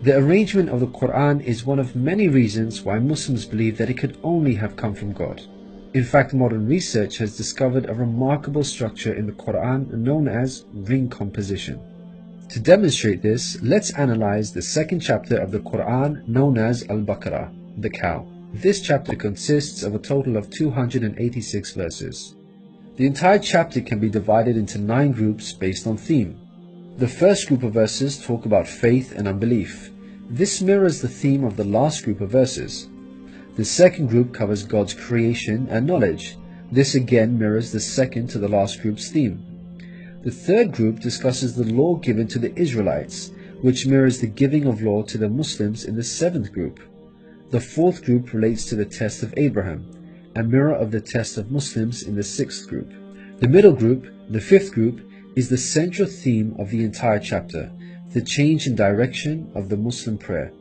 The arrangement of the Quran is one of many reasons why Muslims believe that it could only have come from God. In fact, modern research has discovered a remarkable structure in the Quran known as ring composition. To demonstrate this, let's analyze the second chapter of the Quran known as Al-Baqarah, the cow. This chapter consists of a total of 286 verses. The entire chapter can be divided into 9 groups based on theme. The first group of verses talk about faith and unbelief. This mirrors the theme of the last group of verses. The second group covers God's creation and knowledge. This again mirrors the second to the last group's theme. The third group discusses the law given to the Israelites, which mirrors the giving of law to the Muslims in the 7th group. The fourth group relates to the test of Abraham, a mirror of the test of Muslims in the 6th group. The middle group, the 5th group, is the central theme of the entire chapter, the change in direction of the Muslim prayer.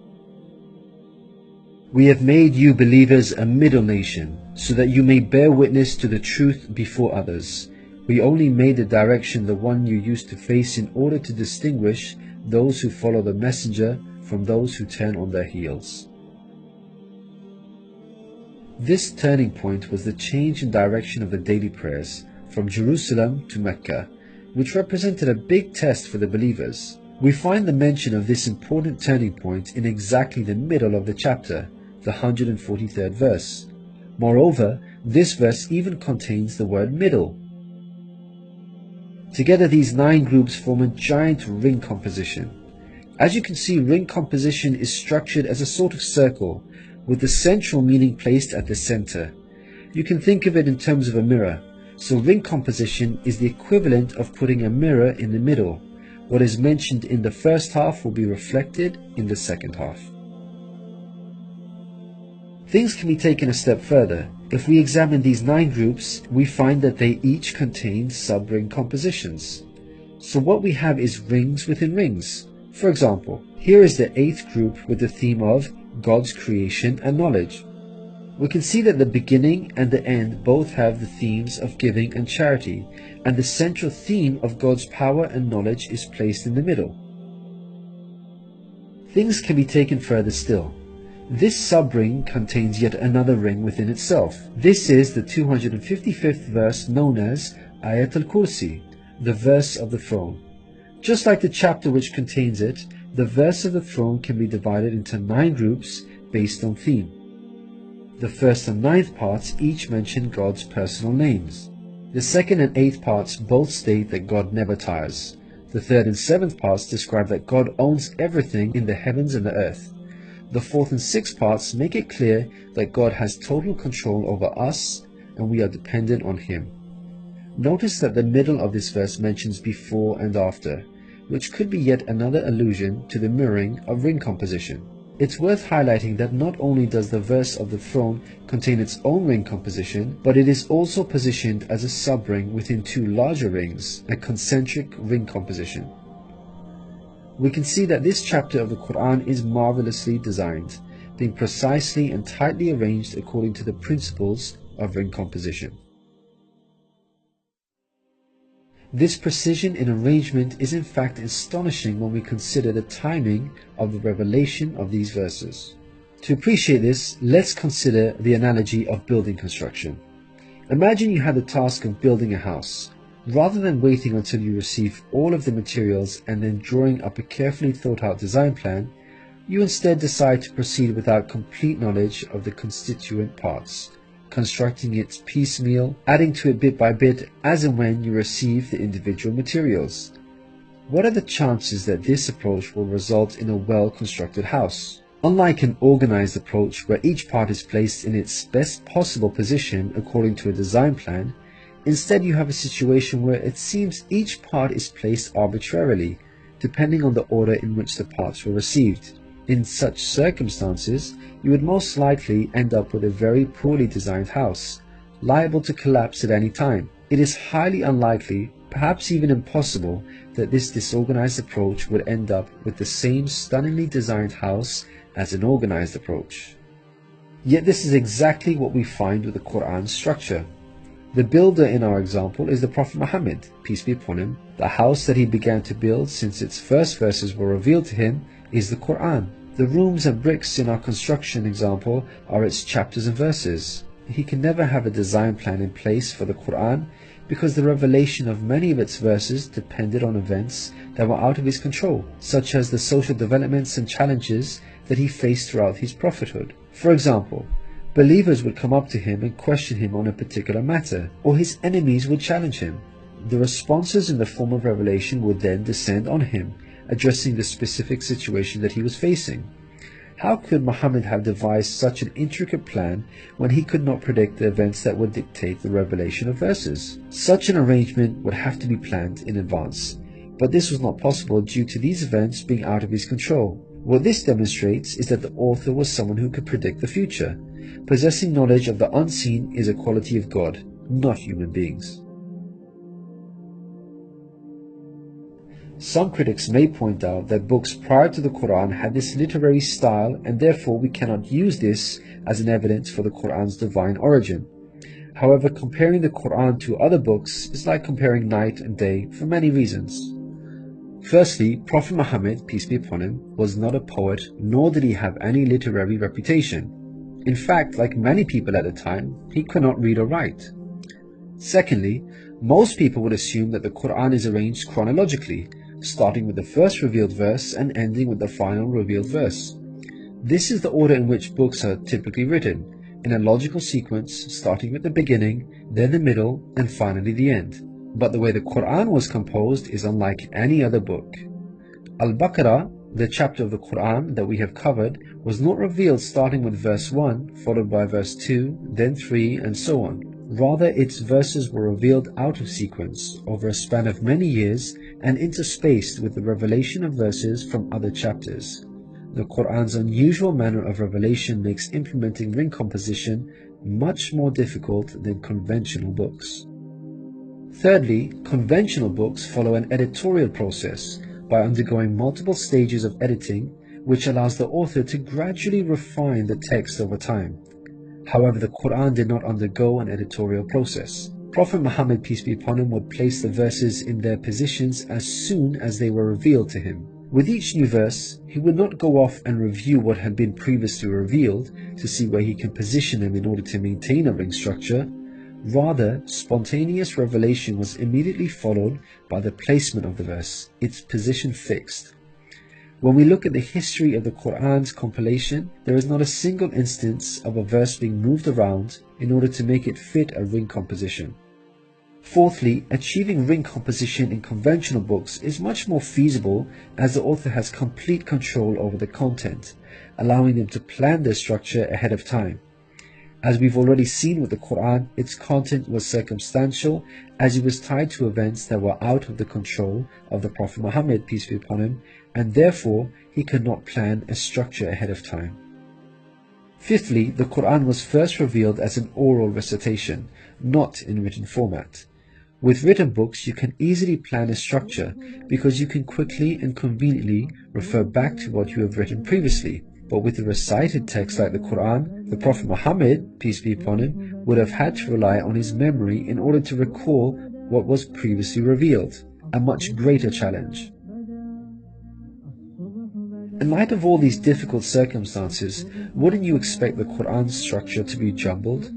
We have made you believers a middle nation, so that you may bear witness to the truth before others. We only made the direction the one you used to face in order to distinguish those who follow the messenger from those who turn on their heels. This turning point was the change in direction of the daily prayers from Jerusalem to Mecca, which represented a big test for the believers. We find the mention of this important turning point in exactly the middle of the chapter, the 143rd verse. Moreover, this verse even contains the word middle. Together these 9 groups form a giant ring composition. As you can see, ring composition is structured as a sort of circle, with the central meaning placed at the center. You can think of it in terms of a mirror. So ring composition is the equivalent of putting a mirror in the middle. What is mentioned in the first half will be reflected in the second half. Things can be taken a step further. If we examine these 9 groups, we find that they each contain sub-ring compositions. So what we have is rings within rings. For example, here is the 8th group with the theme of God's creation and knowledge. We can see that the beginning and the end both have the themes of giving and charity, and the central theme of God's power and knowledge is placed in the middle. Things can be taken further still. This sub-ring contains yet another ring within itself. This is the 255th verse known as Ayat al-Kursi, the verse of the throne. Just like the chapter which contains it, the verse of the throne can be divided into 9 groups based on theme. The first and 9th parts each mention God's personal names. The 2nd and 8th parts both state that God never tires. The 3rd and 7th parts describe that God owns everything in the heavens and the earth. The 4th and 6th parts make it clear that God has total control over us and we are dependent on Him. Notice that the middle of this verse mentions before and after, which could be yet another allusion to the mirroring of ring composition. It's worth highlighting that not only does the verse of the throne contain its own ring composition, but it is also positioned as a sub-ring within 2 larger rings, a concentric ring composition. We can see that this chapter of the Quran is marvelously designed, being precisely and tightly arranged according to the principles of ring composition. This precision in arrangement is in fact astonishing when we consider the timing of the revelation of these verses. To appreciate this, let's consider the analogy of building construction. Imagine you had the task of building a house. Rather than waiting until you receive all of the materials and then drawing up a carefully thought out design plan, you instead decide to proceed without complete knowledge of the constituent parts, constructing it piecemeal, adding to it bit by bit as and when you receive the individual materials. What are the chances that this approach will result in a well-constructed house? Unlike an organized approach where each part is placed in its best possible position according to a design plan, instead you have a situation where it seems each part is placed arbitrarily, depending on the order in which the parts were received. In such circumstances, you would most likely end up with a very poorly designed house, liable to collapse at any time. It is highly unlikely, perhaps even impossible, that this disorganized approach would end up with the same stunningly designed house as an organized approach. Yet this is exactly what we find with the Quran's structure. The builder in our example is the Prophet Muhammad, peace be upon him, The house that he began to build since its first verses were revealed to him is the Quran. The rooms and bricks in our construction example are its chapters and verses. He can never have a design plan in place for the Quran because the revelation of many of its verses depended on events that were out of his control, such as the social developments and challenges that he faced throughout his prophethood. For example, believers would come up to him and question him on a particular matter, or his enemies would challenge him. The responses in the form of revelation would then descend on him, addressing the specific situation that he was facing. How could Muhammad have devised such an intricate plan when he could not predict the events that would dictate the revelation of verses? Such an arrangement would have to be planned in advance, but this was not possible due to these events being out of his control. What this demonstrates is that the author was someone who could predict the future. Possessing knowledge of the unseen is a quality of God, not human beings. Some critics may point out that books prior to the Quran had this literary style, and therefore we cannot use this as an evidence for the Quran's divine origin. However, comparing the Quran to other books is like comparing night and day for many reasons. Firstly, Prophet Muhammad, peace be upon him, was not a poet, nor did he have any literary reputation. In fact, like many people at the time, he could not read or write. Secondly, most people would assume that the Quran is arranged chronologically, starting with the first revealed verse and ending with the final revealed verse. This is the order in which books are typically written, in a logical sequence starting with the beginning, then the middle, and finally the end. But the way the Quran was composed is unlike any other book. Al-Baqarah, the chapter of the Quran that we have covered, was not revealed starting with verse 1, followed by verse 2, then 3, and so on. Rather, its verses were revealed out of sequence, over a span of many years, and interspaced with the revelation of verses from other chapters. The Quran's unusual manner of revelation makes implementing ring composition much more difficult than conventional books. Thirdly, conventional books follow an editorial process by undergoing multiple stages of editing, which allows the author to gradually refine the text over time. However, the Quran did not undergo an editorial process. Prophet Muhammad, peace be upon him, would place the verses in their positions as soon as they were revealed to him. With each new verse, he would not go off and review what had been previously revealed to see where he can position them in order to maintain a ring structure. Rather, spontaneous revelation was immediately followed by the placement of the verse, its position fixed. When we look at the history of the Quran's compilation, there is not a single instance of a verse being moved around in order to make it fit a ring composition. Fourthly, achieving ring composition in conventional books is much more feasible as the author has complete control over the content, allowing them to plan their structure ahead of time. As we've already seen with the Quran, its content was circumstantial as it was tied to events that were out of the control of the Prophet Muhammad, peace be upon him, and therefore he could not plan a structure ahead of time. Fifthly, the Quran was first revealed as an oral recitation, not in written format. With written books, you can easily plan a structure because you can quickly and conveniently refer back to what you have written previously. But with a recited text like the Quran, the Prophet Muhammad, peace be upon him, would have had to rely on his memory in order to recall what was previously revealed, a much greater challenge. In light of all these difficult circumstances, wouldn't you expect the Quran's structure to be jumbled?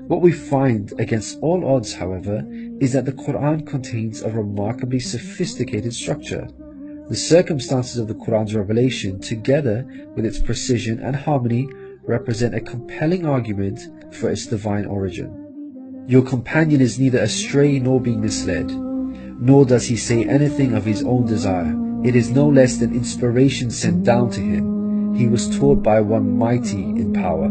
What we find against all odds, however, is that the Quran contains a remarkably sophisticated structure. The circumstances of the Quran's revelation, together with its precision and harmony, represent a compelling argument for its divine origin. Your companion is neither astray nor being misled, nor does he say anything of his own desire. It is no less than inspiration sent down to him. He was taught by one mighty in power.